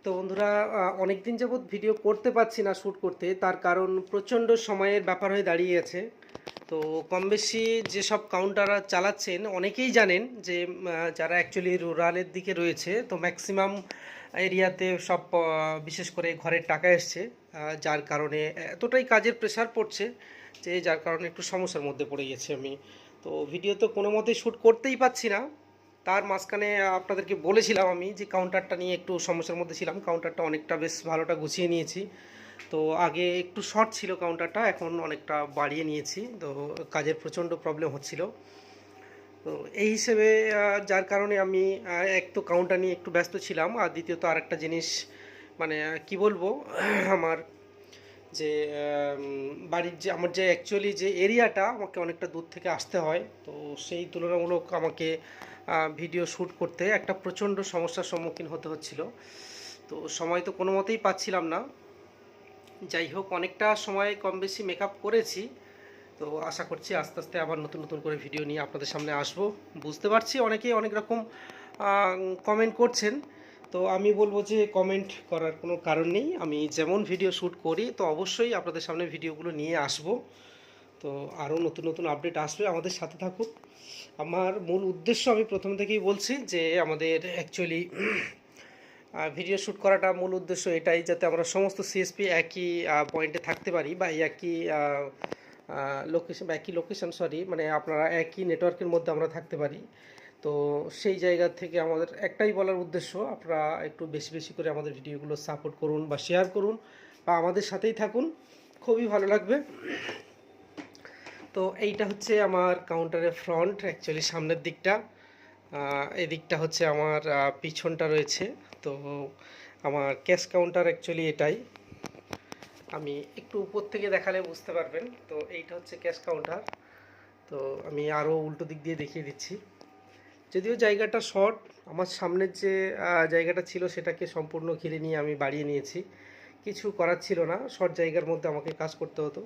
তো বন্ধুরা, অনেক দিন যাবৎ ভিডিও করতে পারছি না, শ্যুট করতে। তার কারণ প্রচণ্ড সময়ের ব্যাপার হয়ে দাঁড়িয়েছে। তো কম বেশি যেসব কাউন্টাররা চালাচ্ছেন অনেকেই জানেন যে যারা অ্যাকচুয়ালি রুরালের দিকে রয়েছে, তো ম্যাক্সিমাম এরিয়াতে সব বিশেষ করে ঘরের টাকা এসছে, যার কারণে এতটাই কাজের প্রেশার পড়ছে যে যার কারণে একটু সমস্যার মধ্যে পড়ে গেছি আমি। তো ভিডিও তো কোনো মতেই শ্যুট করতেই পারছি না। তার মাঝখানে আপনাদেরকে বলেছিলাম আমি যে কাউন্টারটা নিয়ে একটু সমস্যার মধ্যে ছিলাম। কাউন্টারটা অনেকটা বেশ ভালোটা গুছিয়ে নিয়েছি। তো আগে একটু শর্ট ছিল কাউন্টারটা, এখন অনেকটা বাড়িয়ে নিয়েছি। তো কাজের প্রচণ্ড প্রবলেম হচ্ছিল। তো এই হিসেবে যার কারণে আমি এক তো কাউন্টার নিয়ে একটু ব্যস্ত ছিলাম, আর দ্বিতীয়ত আরেকটা জিনিস, মানে কি বলবো, আমার যে বাড়ির যে আমার যে অ্যাকচুয়ালি যে এরিয়াটা, আমাকে অনেকটা দূর থেকে আসতে হয়। তো সেই তুলনামূলক আমাকে ভিডিও শ্যুট করতে একটা প্রচণ্ড সমস্যার সম্মুখীন হতে হচ্ছিল। তো সময় তো কোনো মতেই পাচ্ছিলাম না। যাই হোক, অনেকটা সময় কম বেশি মেকআপ করেছি। তো আশা করছি আস্তে আস্তে আবার নতুন নতুন করে ভিডিও নিয়ে আপনাদের সামনে আসব। বুঝতে পারছি অনেকেই অনেক রকম কমেন্ট করছেন। তো আমি বলবো যে কমেন্ট করার কোনো কারণ নেই। আমি যেমন ভিডিও শ্যুট করি, তো অবশ্যই আপনাদের সামনে ভিডিওগুলো নিয়ে আসব। তো আরও নতুন নতুন আপডেট আসবে, আমাদের সাথে থাকুন। আমার মূল উদ্দেশ্য আমি প্রথম থেকেই বলছি যে আমাদের অ্যাকচুয়ালি ভিডিও শ্যুট করাটা মূল উদ্দেশ্য এটাই, যাতে আমরা সমস্ত সিএসপি একই পয়েন্টে থাকতে পারি, বা একই লোকেশন, বা একই লোকেশন, সরি, মানে আপনারা একই নেটওয়ার্কের মধ্যে আমরা থাকতে পারি। তো সেই জায়গা থেকে আমাদের একটাই বলার উদ্দেশ্য, আপনারা একটু বেশি বেশি করে আমাদের ভিডিওগুলো সাপোর্ট করুন বা শেয়ার করুন, বা আমাদের সাথেই থাকুন, খুবই ভালো লাগবে। তো এইটা হচ্ছে আমার কাউন্টারের ফ্রন্ট, অ্যাকচুয়ালি সামনের দিকটা। এদিকটা হচ্ছে আমার পিছনটা রয়েছে। তো আমার ক্যাশ কাউন্টার অ্যাকচুয়ালি এটাই। আমি একটু উপর থেকে দেখালে বুঝতে পারবেন। তো এইটা হচ্ছে ক্যাশ কাউন্টার। তো আমি আরও উল্টো দিক দিয়ে দেখিয়ে দিচ্ছি। যদিও জায়গাটা শর্ট, আমার সামনের যে জায়গাটা ছিল সেটাকে সম্পূর্ণ ঘিরে নিয়ে আমি বাড়িয়ে নিয়েছি। কিছু করার ছিল না, শর্ট জায়গার মধ্যে আমাকে কাজ করতে হতো।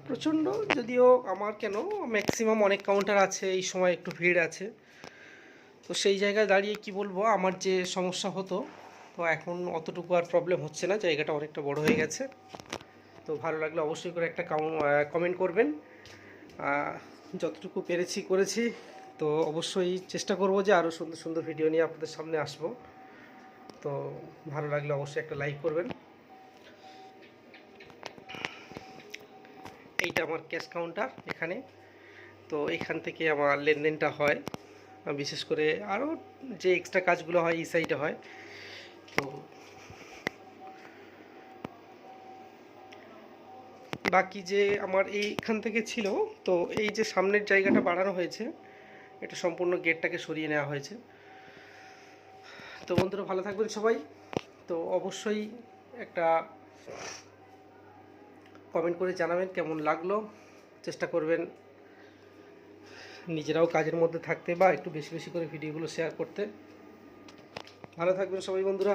প্রচণ্ড, যদিও আমার কেন, ম্যাক্সিমাম অনেক কাউন্টার আছে, এই সময় একটু ভিড় আছে। তো সেই জায়গায় দাঁড়িয়ে কি বলবো, আমার যে সমস্যা হতো, তো এখন অতটুকু আর প্রবলেম হচ্ছে না, জায়গাটা অনেকটা বড় হয়ে গেছে। তো ভালো লাগলে অবশ্যই করে একটা কমেন্ট করবেন। যতটুকু পেরেছি করেছি। তো অবশ্যই চেষ্টা করব যে আরও সুন্দর সুন্দর ভিডিও নিয়ে আপনাদের সামনে আসব। তো ভালো লাগলে অবশ্যই একটা লাইক করবেন। এইটা আমার ক্যাশ কাউন্টার এখানে। তো এখান থেকে আমার লেনদেনটা হয়, বিশেষ করে আরও যে এক্সট্রা কাজগুলো হয় এই সাইডে হয়। তো বাকি যে আমার এইখান থেকে ছিল, তো এই যে সামনের জায়গাটা বাড়ানো হয়েছে, এটা সম্পূর্ণ গেটটাকে সরিয়ে নেওয়া হয়েছে। তো বন্ধুরা, ভালো থাকবেন সবাই। তো অবশ্যই একটা কমেন্ট করে জানাবেন কেমন লাগলো। চেষ্টা করবেন নিজেরাও কাজের মধ্যে থাকতে, বা একটু বেশি বেশি করে ভিডিওগুলো শেয়ার করতে। ভালো থাকবেন সবাই বন্ধুরা।